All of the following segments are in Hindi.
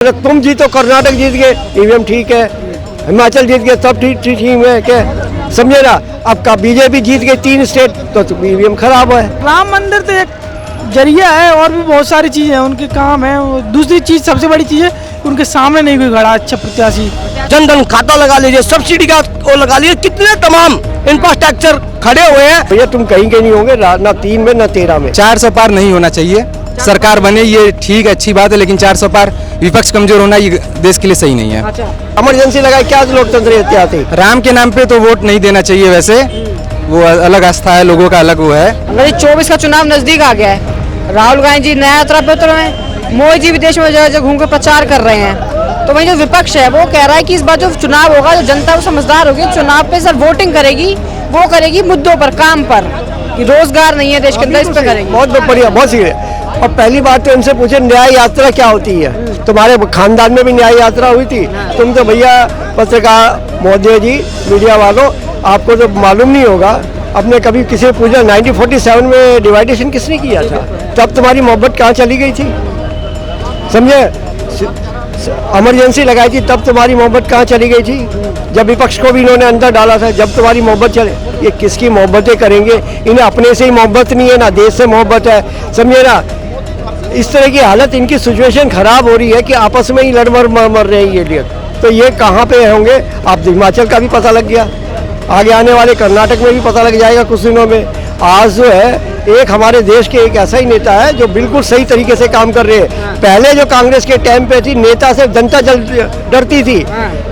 तुम जीतो, कर्नाटक जीत गए, ईवीएम ठीक है, हिमाचल जीत गए, सब ठीक ठीक है क्या, समझे ना। अब का बीजेपी जीत गई 3 स्टेट तो ईवीएम खराब है। राम मंदिर तो एक जरिया है और भी बहुत सारी चीजें हैं, उनके काम है। दूसरी चीज सबसे बड़ी चीज है उनके सामने नहीं कोई खड़ा अच्छा प्रत्याशी। जनधन खाता लगा लीजिए, सब्सिडी का वो लगा लीजिए, कितने तमाम इंफ्रास्ट्रक्चर खड़े हुए हैं। भैया तुम कहीं के नहीं होंगे, ना 3 में ना 13 में। 400 पार नहीं होना चाहिए। सरकार बने ये ठीक अच्छी बात है, लेकिन 400 पार विपक्ष कमजोर होना ये देश के लिए सही नहीं है। इमरजेंसी लगाए क्या लोकतंत्र एहतियाती। राम के नाम पे तो वोट नहीं देना चाहिए, वैसे वो अलग आस्था है, लोगों का अलग वो है। 24 का चुनाव नजदीक आ गया है, राहुल गांधी जी नया यात्रा पे उतरे हैं, मोदी जी विदेश में जगह जगह घूम कर प्रचार कर रहे हैं। तो वही जो विपक्ष है वो कह रहा है कि इस बार जो चुनाव होगा, जो जनता वो समझदार होगी, चुनाव पे सर वोटिंग करेगी, वो करेगी मुद्दों पर, काम पर, कि रोजगार नहीं है देश के अंदर, इस पे करेगी। बहुत बढ़िया, बहुत सही है। और पहली बात तो इनसे पूछे न्याय यात्रा क्या होती है। तुम्हारे खानदान में भी न्याय यात्रा हुई थी? तुम तो भैया पत्रकार महोदय जी, मीडिया वालों, आपको तो मालूम नहीं होगा। अपने कभी किसी ने पूछा 1947 में डिवाइडेशन किसने किया था? तब तुम्हारी मोहब्बत कहाँ चली गई थी, समझे। इमरजेंसी लगाई थी तब तुम्हारी मोहब्बत कहाँ चली गई थी, जब विपक्ष को भी इन्होंने अंदर डाला था, जब तुम्हारी मोहब्बत चले। ये किसकी मोहब्बतें करेंगे, इन्हें अपने से ही मोहब्बत नहीं है, ना देश से मोहब्बत है, समझे ना। इस तरह की हालत, इनकी सिचुएशन खराब हो रही है कि आपस में ही लड़ मर रहे हैं ये लोग। तो ये कहाँ पे होंगे, आप हिमाचल का भी पता लग गया, आगे आने वाले कर्नाटक में भी पता लग जाएगा कुछ दिनों में। आज जो है एक हमारे देश के एक ऐसा ही नेता है जो बिल्कुल सही तरीके से काम कर रहे हैं। पहले जो कांग्रेस के टाइम पे थी, नेता से जनता डरती थी,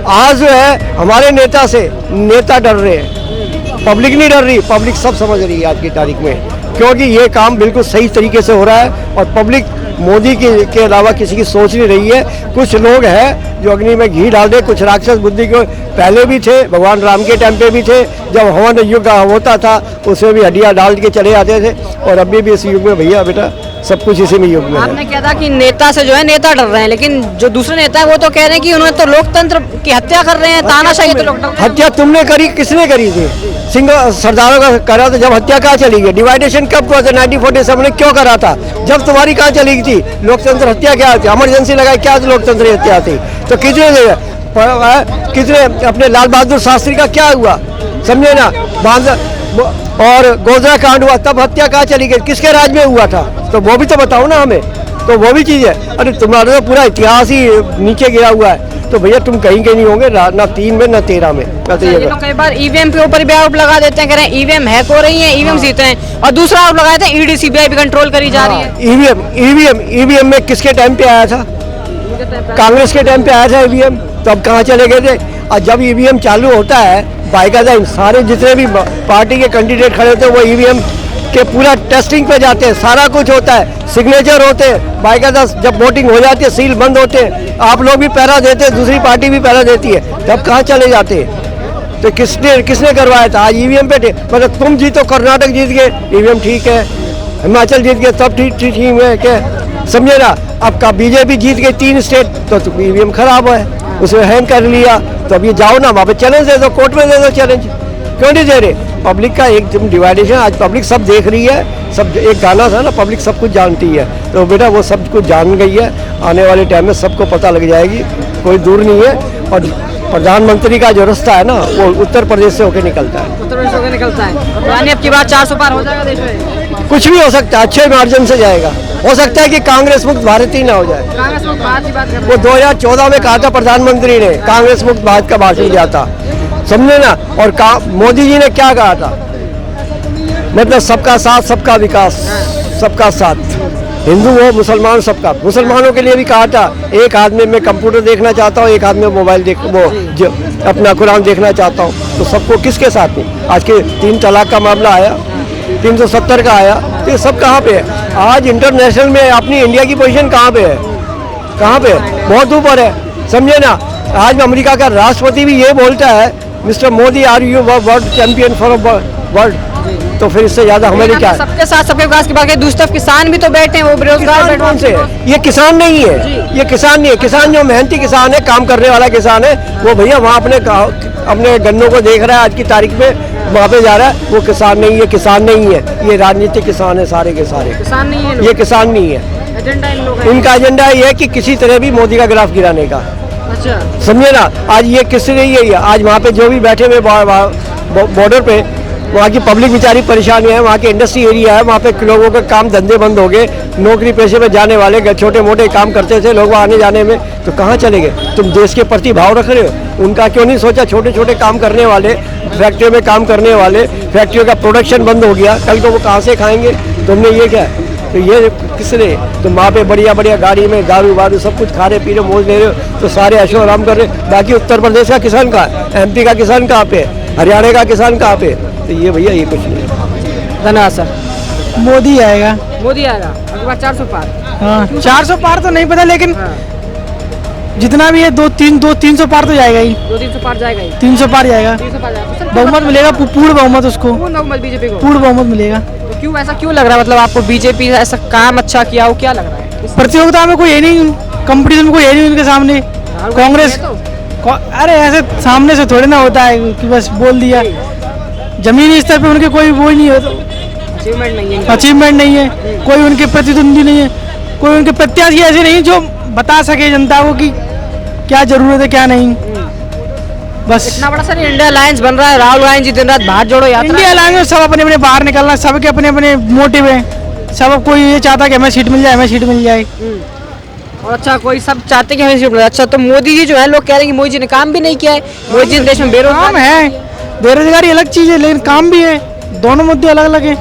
आज जो है हमारे नेता से नेता डर रहे हैं। पब्लिक नहीं डर रही, पब्लिक सब समझ रही है आज की तारीख में, क्योंकि ये काम बिल्कुल सही तरीके से हो रहा है और पब्लिक मोदी के अलावा किसी की सोच नहीं रही है। कुछ लोग हैं जो अग्नि में घी डाल दे, कुछ राक्षस बुद्धि के पहले भी थे, भगवान राम के टाइम पे भी थे, जब हवन युग होता था उसमें भी हड्डियाँ डाल के चले आते थे। और अभी भी इस युग में भैया बेटा सब कुछ इसी में युग में। आपने कहा था कि नेता से जो है नेता डर रहे हैं, लेकिन जो दूसरे नेता है वो तो कह रहे हैं कि उन्होंने तो लोकतंत्र की हत्या कर रहे हैं, तानाशाही तो लोकतंत्र। हत्या तुमने करी, किसने करी थी? सिंह सरदारों का करा था, जब हत्या कहाँ चली गई? डिवाइडेशन कब हुआ था? 1947 में क्यों करा था? जब तुम्हारी कहाँ चली गई थी? लोकतंत्र हत्या क्या थी? इमरजेंसी लगाई क्या लोकतंत्र हत्या थी? तो कितने अपने लाल बहादुर शास्त्री का क्या हुआ, समझे ना। और गोधरा कांड हुआ, तब हत्या कहाँ चली गई? किसके राज में हुआ था? तो वो भी तो बताओ ना हमें, तो वो भी चीज़ है। अरे तुम्हारा तो पूरा इतिहास ही नीचे गिरा हुआ है। तो भैया तुम कहीं के नहीं होंगे, ना 3 में ना 13 में। कई बार ईवीएम के ऊपर भी आरोप लगा देते हैं, कह रहे हैं ईवीएम हैक हो रही है, ईवीएम जीते हैं, और दूसरा आरोप लगाते हैं ईडी सीबीआई भी कंट्रोल करी जा रही है। ईवीएम में किसके टाइम पे आया था? कांग्रेस के टाइम पे आया था ईवीएम, तो अब कहाँ चले गए थे? और जब ईवीएम चालू होता है बाकायदा सारे जितने भी पार्टी के कैंडिडेट खड़े होते हैं वो ईवीएम के पूरा टेस्टिंग पे जाते हैं, सारा कुछ होता है, सिग्नेचर होते हैं बाकायदा। जब वोटिंग हो जाती है सील बंद होते हैं, आप लोग भी पहरा देते हैं, दूसरी पार्टी भी पहरा देती है, तब कहाँ चले जाते हैं? तो किसने करवाया था? आज ईवीएम पे मतलब तुम जीतो, कर्नाटक जीत गए, ईवीएम ठीक है, हिमाचल जीत गए, सब ठीक ठीक है क्या, समझे ना। अब का बीजेपी जीत गई 3 स्टेट तो ईवीएम खराब है, उसमें हैंग कर लिया। तो अब ये जाओ ना वहाँ पे चैलेंज दे दो, कोर्ट में दे दो चैलेंज, क्यों नहीं दे रहे? पब्लिक का एक डिवाइडेशन आज पब्लिक सब देख रही है। सब एक गाना था ना, पब्लिक सब कुछ जानती है, तो बेटा वो सब कुछ जान गई है। आने वाले टाइम में सबको पता लग जाएगी, कोई दूर नहीं है। और प्रधानमंत्री का जो रास्ता है ना वो उत्तर प्रदेश से होकर निकलता है, उत्तर प्रदेश होकर निकलता है। यानी अब की बात 400 पार हो जाएगा देश में? कुछ भी हो सकता है, अच्छे मार्जिन से जाएगा। हो सकता है कि कांग्रेस मुक्त भारत ही ना हो जाए। कांग्रेस मुक्त भारत की बात कर रहे हैं। वो 2014 में कहा था प्रधानमंत्री ने, कांग्रेस मुक्त भारत का भाषण दिया था, समझे ना। और मोदी जी ने क्या कहा था, मतलब सबका साथ सबका विकास, सबका साथ, हिंदू हो मुसलमान सबका। मुसलमानों के लिए भी कहा था, एक आदमी में कंप्यूटर देखना चाहता हूँ, एक आदमी मोबाइल अपना कुरान देखना चाहता हूँ, तो सबको किसके साथ नहीं। आज के 3 तलाक का मामला आया, 370 का आया, तो ये सब कहाँ पे है? आज इंटरनेशनल में अपनी इंडिया की पोजीशन कहाँ पे है? कहाँ पे है? बहुत ऊपर है, समझे ना। आज अमेरिका का राष्ट्रपति भी ये बोलता है, mister Modi are you world champion for world. तो फिर इससे ज्यादा हमारे क्या है? सबके साथ सबके विकास की बात करें, दूसरी तरफ किसान भी तो बैठे हैं, वो बेरोजगार कौन से? ये किसान नहीं है, ये किसान नहीं है। किसान जो मेहनती किसान है, काम करने वाला किसान है, वो भैया वहाँ अपने गन्नों को देख रहा है आज की तारीख में, वहाँ पे जा रहा है, वो किसान नहीं है। किसान नहीं है, ये राजनीतिक किसान है, सारे के सारे किसान नहीं है। ये किसान नहीं है, एजेंडा इन लोगों का इनका एजेंडा ये है कि किसी तरह भी मोदी का गिलाफ गिराने का, अच्छा समझे ना। आज ये किससे नहीं है, आज वहाँ पे जो भी बैठे हुए बॉर्डर पे, वहाँ की पब्लिक बेचारी परेशानी है, वहाँ के इंडस्ट्री एरिया है, वहाँ पे लोगों के काम धंधे बंद हो गए, नौकरी पेशे पे जाने वाले छोटे मोटे काम करते थे लोग आने जाने में, तो कहाँ चले गए। तुम देश के प्रति भाव रख रहे हो, उनका क्यों नहीं सोचा। छोटे छोटे काम करने वाले, फैक्ट्रियों में काम करने वाले, फैक्ट्रियों का प्रोडक्शन बंद हो गया, कल को वो कहाँ से खाएंगे। तुमने ये क्या, तो ये किसने, तुम वहाँ पे बढ़िया बढ़िया गाड़ी में दारू वारू सब कुछ खा रहे पी रहे मौज ले रहे हो, तो सारे ऐशो आराम कर रहे। बाकी उत्तर प्रदेश का किसान कहाँ, MP का किसान कहाँ पे, हरियाणा का किसान कहाँ पे। तो ये भैया ये कुछ नहीं है। धन्यवाद सर। मोदी आएगा। मोदी आएगा, अगली बार 400 पार। हाँ 400 पार तो नहीं पता, लेकिन जितना भी है 200-300 पार तो जाएगा ही। 200-300 पार जाएगा ही। 300 पार जाएगा। 300 पार जाएगा। तो सर बहुमत मिलेगा, पूर्ण बहुमत उसको, कौन बहुमत बीजेपी को? पूर्ण बहुमत मिलेगा। तो क्यों ऐसा क्यों लग रहा है, मतलब आपको बीजेपी ऐसा काम अच्छा किया हो, क्या लग रहा है? प्रतियोगिता में कोई है नहीं, कंपटीशन में कोई है नहीं उनके सामने। कांग्रेस अरे ऐसे सामने से थोड़ी ना होता है कि बस बोल दिया, जमीनी स्तर पे उनके कोई वो ही नहीं होता, अचीवमेंट नहीं है। अचीवमेंट नहीं है, कोई उनके प्रतिद्वंदी नहीं है, कोई उनके प्रत्याशी ऐसे नहीं जो बता सके जनता को कि क्या जरूरत है क्या नहीं। बस इतना बड़ा सर इंडिया अलायंस बन रहा है, राहुल गांधी जी दिन रात भारत जोड़ो यात्रा। इंडिया अलायंस में सब अपने अपने बाहर निकलना, सबके अपने अपने मोटिव है, सब कोई ये चाहता है कि हमें सीट मिल जाए, हमें सीट मिल जाए। और अच्छा कोई सब चाहते हैं कि हमें सीट मिले। अच्छा तो मोदी जी जो है, लोग कह रहे हैं कि मोदी जी ने काम भी नहीं किया है, मोदी जी ने देश में काम है, बेरोजगारी अलग चीज है लेकिन काम भी है, दोनों मुद्दे अलग अलग है।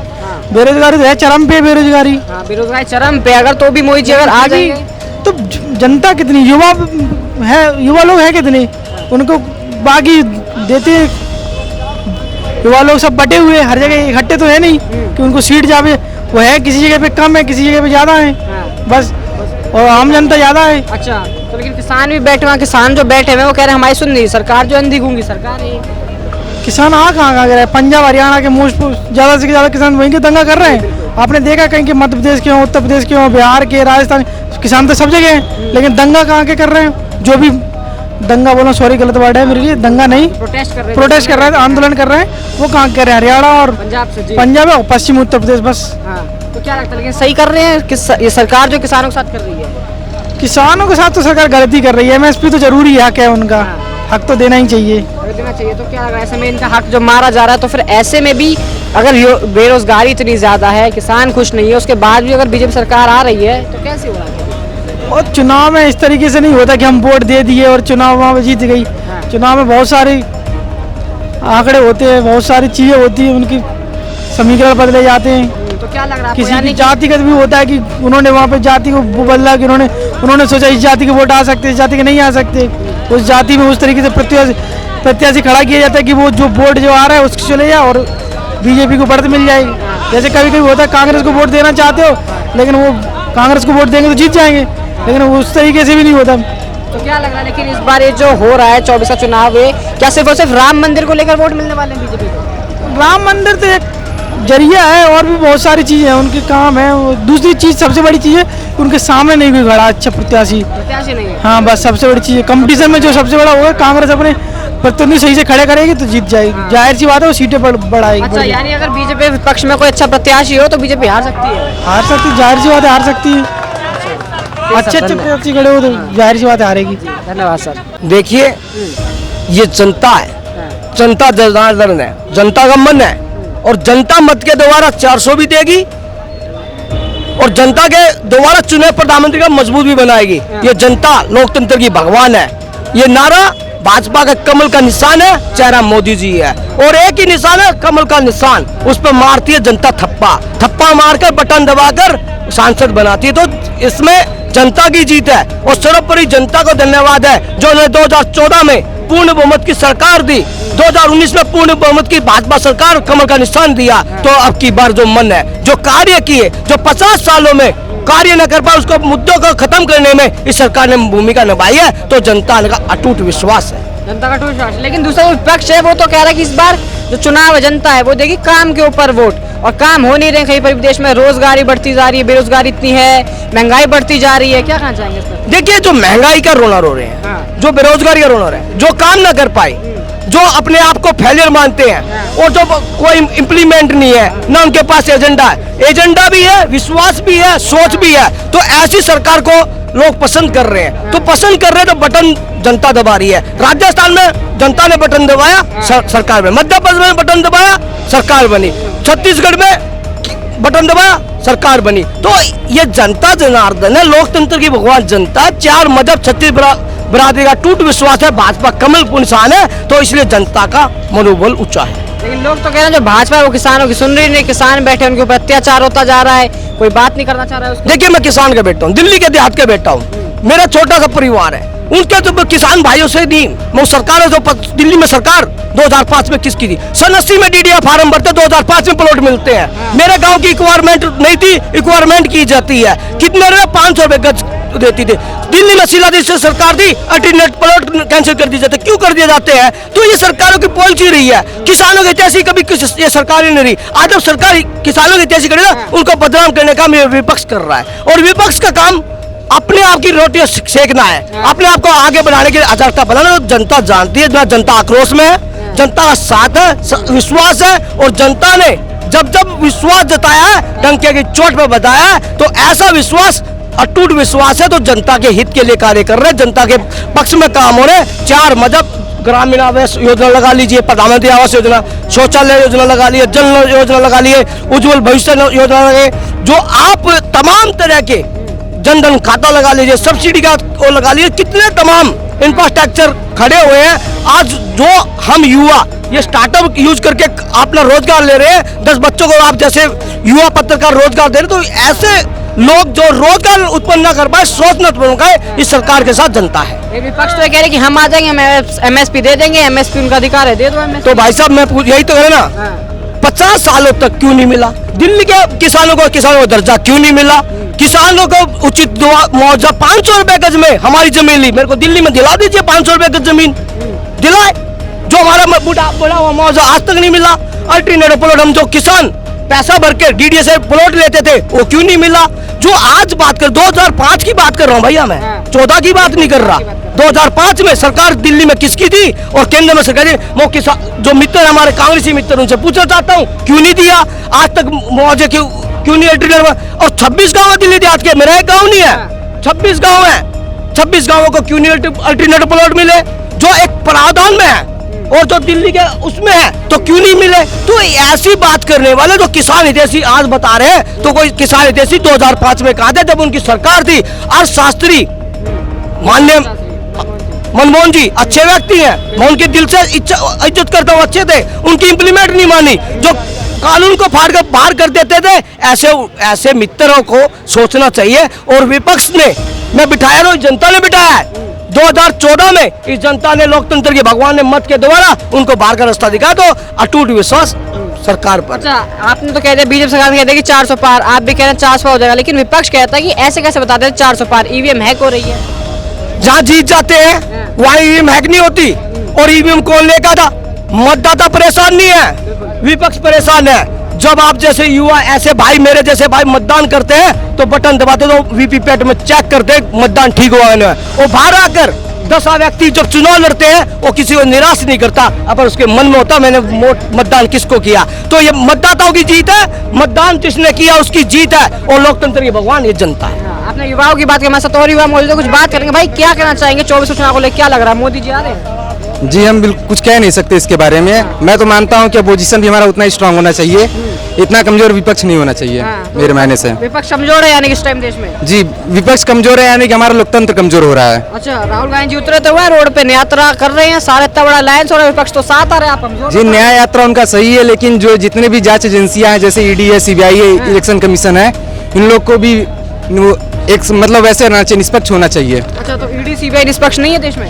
बेरोजगारी तो है चरम पे, बेरोजगारी बेरोजगारी चरम पे, अगर तो भी मोदी जी अगर आ जाएंगे तो जनता कितनी, युवा है, युवा लोग है कितने, उनको बाकी देते, युवा लोग सब बटे हुए हर जगह इकट्ठे तो है नहीं कि उनको सीट जावे, वो है किसी जगह पे कम है, किसी जगह पे ज्यादा है, बस, और आम जनता ज्यादा है। अच्छा तो लेकिन किसान भी बैठे हुए, किसान जो बैठे हुए वो कह रहे हैं हमारी सुन नहीं, सरकार जो अंधी गूंगी सरकार है। किसान कहाँ रहे, पंजाब हरियाणा के मोस्ट ज़्यादा से ज़्यादा किसान वहीं के दंगा कर रहे हैं। आपने देखा कहीं के मध्य प्रदेश के हों, उत्तर प्रदेश के हों, बिहार के, राजस्थान, किसान तो सब जगह हैं, लेकिन दंगा कहाँ के कर रहे हैं। जो भी दंगा बोलना, सॉरी गलत वर्ड है मेरे लिए, दंगा नहीं, प्रोटेस्ट कर रहे हैं, आंदोलन कर रहे हैं, वो कहाँ कर रहे हैं, हरियाणा और पंजाब और पश्चिम उत्तर प्रदेश, बस। तो क्या लगता है लेकिन सही कर रहे हैं ये सरकार जो किसानों के साथ कर रही है? किसानों के साथ तो सरकार गलती कर रही है, MSP तो जरूरी हक है उनका, हक तो देना ही चाहिए। देना चाहिए, तो क्या लग रहा है ऐसे में इनका हक जो मारा जा रहा है, तो फिर ऐसे में भी अगर बेरोजगारी इतनी ज्यादा है, किसान खुश नहीं है, उसके बाद भी अगर बीजेपी सरकार आ रही है तो कैसे हो रहा है? और चुनाव में इस तरीके से नहीं होता कि हम वोट दे दिए और चुनाव वहाँ जीत गई। चुनाव में बहुत सारे आंकड़े होते हैं, बहुत सारी चीजें होती हैं, उनकी समीकरण बदले जाते हैं। तो क्या लग रहा है किसी की जातिगत भी होता है कि उन्होंने वहाँ पे जाति को बदला, कि उन्होंने सोचा इस जाति के वोट आ सकते, इस जाति के नहीं आ सकते, उस जाति में उस तरीके से प्रत्याशी खड़ा किया जाता है कि वो जो वोट जो आ रहा है उसको चले जाए और बीजेपी को बढ़त मिल जाएगी। जैसे कभी कभी होता है कांग्रेस को वोट देना चाहते हो, लेकिन वो कांग्रेस को वोट देंगे तो जीत जाएंगे, लेकिन उस तरीके से भी नहीं होता। तो क्या लग रहा है लेकिन इस बार ये जो हो रहा है 24 का चुनाव है, क्या सिर्फ और सिर्फ राम मंदिर को लेकर वोट मिलने वाले हैं बीजेपी को? राम मंदिर तो एक जरिया है, और भी बहुत सारी चीज़ें हैं, उनके काम है। दूसरी चीज़ सबसे बड़ी चीज़ है उनके सामने नहीं कोई खड़ा अच्छा प्रत्याशी नहीं है। हाँ बस सबसे बड़ी चीज़ है। कंपटीशन में जो सबसे बड़ा होगा, कांग्रेस अपने प्रतिद्वंदी सही से खड़े करेगी तो जीत जाएगी, जाहिर सी बात है, वो सीटें बढ़ाएगी। अच्छा यानी अगर बीजेपी विपक्ष में कोई अच्छा प्रत्याशी हो तो बीजेपी हार सकती है? हार सकती, जाहिर सी बात है हार सकती है। अच्छे प्रत्याशी खड़े हो तो जाहिर सी बात है हारेगी। धन्यवाद सर। देखिए ये जनता है, जनता जनार्दन है, जनता का मन है, और जनता मत के द्वारा 400 भी देगी और जनता के दोबारा चुने प्रधानमंत्री का मजबूत भी बनाएगी। ये जनता लोकतंत्र की भगवान है। ये नारा भाजपा का कमल का निशान है, चेहरा मोदी जी है, और एक ही निशान है कमल का निशान, उस पर मारती है जनता थप्पा मारकर बटन दबाकर सांसद बनाती है। तो इसमें जनता की जीत है, और सर्वोपरि जनता को धन्यवाद है जो ने 2014 में पूर्ण बहुमत की सरकार दी, 2019 में पूर्ण बहुमत की भाजपा सरकार कमल का निशान दिया। तो अब की बार जो मन है, जो कार्य किए, जो 50 सालों में कार्य न कर पाए, उसको मुद्दों को खत्म करने में इस सरकार ने भूमिका निभाई है, तो जनता का अटूट विश्वास है। जनता का अटूट विश्वास। लेकिन दूसरा विपक्ष है वो तो कह रहा है कि इस बार जो चुनाव है जनता है वो देगी काम के ऊपर वोट, और काम हो नहीं रहे कहीं पर देश में, रोजगारी बढ़ती जा रही है, बेरोजगारी इतनी है, महंगाई बढ़ती जा रही है, क्या कहना चाहेंगे इस पर? देखिए जो महंगाई का रोना रो रहे हैं, जो बेरोजगारी का रोना रहे हैं, जो काम ना कर पाए, जो अपने आप को फेलियर मानते हैं और जो कोई इम्प्लीमेंट नहीं है ना उनके पास एजेंडा भी है, विश्वास भी है, सोच भी है, तो ऐसी सरकार को लोग पसंद कर रहे हैं। तो पसंद कर रहे हैं तो बटन जनता दबा रही है। राजस्थान में जनता ने बटन दबाया, सरकार में। मध्य प्रदेश में बटन दबाया, सरकार बनी। छत्तीसगढ़ में बटन दबाया, सरकार बनी। तो ये जनता जनार्दन है, लोकतंत्र की भगवान जनता। 4 मजहब, 36 बरादरी का टूट विश्वास है, भाजपा कमल निशान है, तो इसलिए जनता का मनोबल ऊंचा है। लेकिन लोग तो कह रहे हैं जो भाजपा है वो किसानों की सुन रही नहीं, किसान बैठे उनके ऊपर अत्याचार होता जा रहा है, कोई बात नहीं करना चाह रहा है उसको। देखिए, मैं किसान का बेटा हूँ, दिल्ली के देहात का बेटा हूँ, मेरा छोटा सा परिवार है। उनके तो किसान भाइयों से नहीं, वो सरकार है, जो दिल्ली में सरकार 2005 में किसकी थी? सन 80 में DDA फार्म भरते, 2005 में प्लॉट मिलते हैं। मेरे गांव की रिक्वायरमेंट नहीं थी, रिक्वायरमेंट की जाती है। कितने रुपए? 500 रुपए गज देती थी। दिल्ली में शीलादीश सरकार थी, अल्टरनेट प्लॉट कैंसिल कर दिए जाते। क्यों कर दिए जाते हैं? तो ये सरकारों की पॉलिसी रही है। किसानों की ऐसी कभी ये सरकार ही नहीं रही। आज जब सरकार किसानों की ऐसी करेगा, उनको बदनाम करने का विपक्ष कर रहा है। और विपक्ष का काम अपने आप की रोटियां सेकना है, अपने आप को आगे बढ़ाने के लिए अजागता बनाना। तो जनता जानती है, जनता आक्रोश में है, जनता का साथ है, विश्वास है। और जनता ने जब जब विश्वास जताया है, डंके की चोट पे बताया है, तो ऐसा विश्वास, अटूट विश्वास है, तो जनता के हित के लिए कार्य कर रहे हैं, जनता के पक्ष में काम हो रहे हैं। 4 मजहब, ग्रामीण आवास योजना लगा लीजिए, प्रधानमंत्री आवास योजना, शौचालय योजना लगा लिए, जल योजना लगा लिए, उज्जवल भविष्य योजना लगे, जो आप तमाम तरह के जनधन खाता लगा लीजिए, सब्सिडी का वो लगा लीजिए, कितने तमाम इंफ्रास्ट्रक्चर खड़े हुए हैं। आज जो हम युवा ये स्टार्टअप यूज करके अपना रोजगार ले रहे हैं, 10 बच्चों को आप जैसे युवा पत्रकार रोजगार दे रहे, तो ऐसे लोग जो रोजगार उत्पन्न न कर पाए, सोच न उत्पन्न पाए, इस सरकार के साथ जनता है। विपक्ष तो ये कह रहे कि हम आ जाएंगे, MSP दे देंगे, MSP उनका अधिकार है, दे दो MSP। तो भाई साहब, मैं यही तो कह रहा ना, 50 सालों तक क्यों नहीं मिला? दिल्ली के किसानों को दर्जा क्यों नहीं मिला? किसानों को उचित मुआवजा 500 रुपए गज में हमारी जमीन ली, मेरे को दिल्ली में दिला दीजिए 500 रुपए गज जमीन दिलाए। जो हमारा बड़ा हुआ मुआवजा आज तक नहीं मिला। अल्टरनेट प्लॉट, हम जो किसान पैसा भर के DDA से प्लॉट लेते थे, वो क्यों नहीं मिला? जो आज बात कर 2005 की बात कर रहा हूँ भैया, मैं 14 की बात नहीं कर रहा। 2005 में सरकार दिल्ली में किसकी थी और केंद्र में सरकार, वो किसान जो मित्र हमारे कांग्रेसी मित्र, उनसे पूछना चाहता हूँ क्यों नहीं दिया आज तक मुआवजे? क्यों नहीं अल्टरनेट? और 26 गाँव है दिल्ली देहात के, मेरा एक गाँव नहीं है, 26 गाँव है। 26 गाँवों को क्यों नहीं अल्टरनेट प्लॉट मिले, जो एक प्रावधान में है, और जो दिल्ली के उसमें है, तो क्यों नहीं मिले? तो ऐसी बात करने वाले जो किसान हितैषी आज बता रहे हैं, तो कोई किसान हितैषी 2005 में कहा था, जब उनकी सरकार थी। अर्थशास्त्री माननीय मनमोहन जी अच्छे व्यक्ति हैं, मैं उनके दिल से इज्जत करता हूँ, अच्छे थे, उनकी इंप्लीमेंट नहीं मानी, जो कानून को फाड़ कर बाहर कर देते थे। ऐसे मित्रों को सोचना चाहिए। और विपक्ष ने, मैं बिठाया ना, जनता ने बिठाया है। 2014 में इस जनता ने, लोकतंत्र के भगवान ने मत के द्वारा उनको बाहर का रास्ता दिखाया, तो अटूट विश्वास सरकार पर। अच्छा, आपने तो कहते हैं बीजेपी सरकार कहते हैं कि 400 पार, आप भी कह रहे हैं 400 हो जाएगा, लेकिन विपक्ष कहता है कि ऐसे कैसे बताते हैं 400 पार? EVM हैक हो रही है। जहाँ जीत जाते हैं वहाँ EVM हैक नहीं होती। और EVM कौन लेगा था? मतदाता परेशान नहीं है, विपक्ष परेशान है। जब आप जैसे युवा, ऐसे भाई, मेरे जैसे भाई मतदान करते हैं, तो बटन दबाते, तो वीवीपैट में चेक करते मतदान ठीक हुआ है। वो बाहर आकर 10 व्यक्ति जब चुनाव लड़ते हैं, वो किसी को निराश नहीं करता, अगर उसके मन में होता मैंने मतदान किसको किया। तो ये मतदाताओं की जीत है, मतदान जिसने किया उसकी जीत है, और लोकतंत्र की भगवान ये जनता है। आपने युवाओं की बात की, हमारे साथ और युवा मौजूद है, कुछ बात करेंगे। भाई क्या कहना चाहेंगे 24 चुनाव को लेकर? क्या लग रहा है, मोदी जी आ रहे हैं? जी, हम बिल्कुल कुछ कह नहीं सकते इसके बारे में। मैं तो मानता हूं कि अपोजिशन भी हमारा उतना ही स्ट्रांग होना चाहिए, इतना कमजोर विपक्ष नहीं होना चाहिए। मेरे मायने से विपक्ष कमजोर है यानी कि इस टाइम देश में? जी, विपक्ष कमजोर है यानी कि हमारा लोकतंत्र कमजोर हो रहा है। अच्छा, राहुल गांधी जी उतरे तो हुए रोड पे, यात्रा कर रहे हैं, सारे इतना बड़ा अलायंस और विपक्ष तो साथ आ रहे हैं, आप कमजोर? जी, न्याय यात्रा उनका सही है, लेकिन जो जितने भी जांच एजेंसियां हैं, जैसे ED है, CBI है, इलेक्शन कमीशन है, इन लोग को भी एक मतलब वैसे रहना चाहिए, निष्पक्ष होना चाहिए। अच्छा, तो ED CBI निष्पक्ष नहीं है देश में?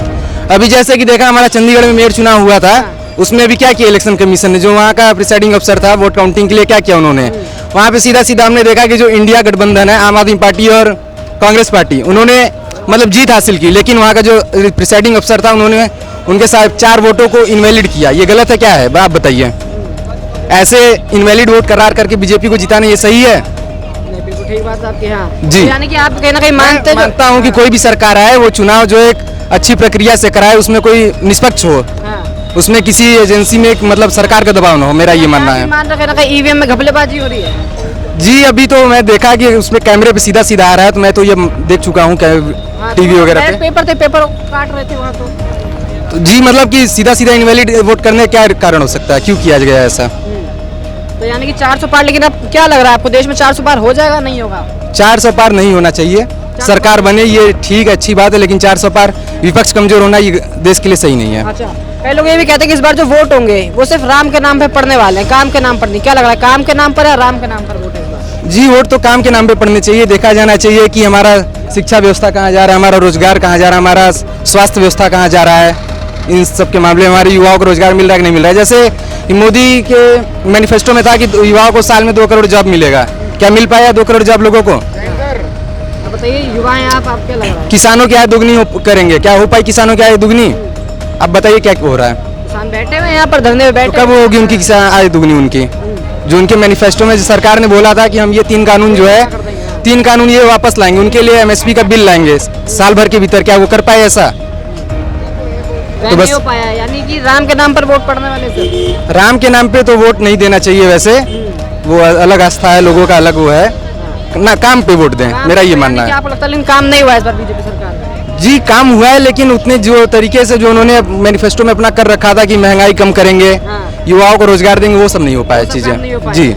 अभी जैसे कि देखा, हमारा चंडीगढ़ में मेयर चुनाव हुआ था, उसमें भी क्या किया इलेक्शन कमीशन ने, जो वहाँ का प्रिसाइडिंग अफसर था वोट काउंटिंग के लिए, क्या किया उन्होंने? वहाँ पे सीधा सीधा हमने देखा कि जो इंडिया गठबंधन है, आम आदमी पार्टी और कांग्रेस पार्टी, उन्होंने मतलब जीत हासिल की, लेकिन वहाँ का जो प्रिसाइडिंग अफसर था, उन्होंने उनके साथ 4 वोटों को इनवैलिड किया। ये गलत है क्या है, आप बताइए? ऐसे इनवैलिड वोट करार करके बीजेपी को जिताना ये सही है? बिल्कुल ठीक बात आपकी। हाँ जी, यानी कि आप कहीं ना कहीं मानता हूँ कि कोई भी सरकार आए, वो चुनाव जो एक अच्छी प्रक्रिया से कराए, उसमें कोई निष्पक्ष हो। उसमें किसी एजेंसी में मतलब सरकार का दबाव ना हो, मेरा ये मानना है। मान रखे ना कहीं ईवीएम में घपलेबाजी हो रही है। जी अभी तो मैं देखा कि उसमें कैमरे पे सीधा सीधा आ रहा है, तो मैं तो ये देख चुका हूँ टीवी वगैरह पे। पेपर काट रहे थे वहाँ तो जी मतलब कि सीधा सीधा इनवैलिड वोट करने का क्या कारण हो सकता है, क्यों किया गया ऐसा? तो यानी कि 400 पार, लेकिन अब क्या लग रहा है आपको, देश में 400 पार हो जाएगा नहीं होगा? 400 पार नहीं होना चाहिए, सरकार बने ये ठीक है, अच्छी बात है, लेकिन 400 पार विपक्ष कमजोर होना ये देश के लिए सही नहीं है। अच्छा, कई लोग ये भी कहते हैं कि इस बार जो वोट होंगे वो सिर्फ राम के नाम पे पड़ने वाले हैं, काम के नाम पर नहीं। क्या लग रहा है, काम के नाम पर या राम के नाम पर वोट है इस बार? जी वोट तो काम के नाम पे पड़ने चाहिए, देखा जाना चाहिए कि हमारा शिक्षा व्यवस्था कहाँ जा रहा है, हमारा रोजगार कहाँ जा रहा है, हमारा स्वास्थ्य व्यवस्था कहाँ जा रहा है, इन सब के मामले में हमारे युवाओं को रोजगार मिल रहा है कि नहीं मिल रहा है। जैसे मोदी के मैनिफेस्टो में था कि युवाओं को साल में 2 करोड़ जॉब मिलेगा, क्या मिल पाया 2 करोड़ जॉब लोगों को? अब बताइए, युवा हैं आप क्या लग रहा है? किसानों की आय दुगनी करेंगे, क्या हो पाई किसानों की आय दुगनी? अब बताइए क्या हो रहा है? किसान बैठे हुए हैं यहाँ पर धरने में बैठे। तो कब होगी उनकी किसान आय दुगनी? उनकी जो उनके मैनिफेस्टो में सरकार ने बोला था कि हम ये 3 कानून जो है 3 कानून ये वापस लाएंगे, उनके लिए एमएसपी का बिल लाएंगे साल भर के भीतर, क्या वो कर पाए ऐसा? तो बस हो पाया, यानी कि राम के नाम पर वोट पड़ने वाले थे। राम के नाम पे तो वोट नहीं देना चाहिए, वैसे वो अलग आस्था है, लोगों का अलग वो है ना, काम पे वोट दें, मेरा ये मानना है। आपको लगता है लेकिन काम नहीं हुआ इस बार बीजेपी सरकार में? जी काम हुआ है, लेकिन उतने जो तरीके से जो उन्होंने मैनिफेस्टो में अपना कर रखा था कि महंगाई कम करेंगे, युवाओं को रोजगार देंगे, वो सब नहीं हो पाया चीजें। जी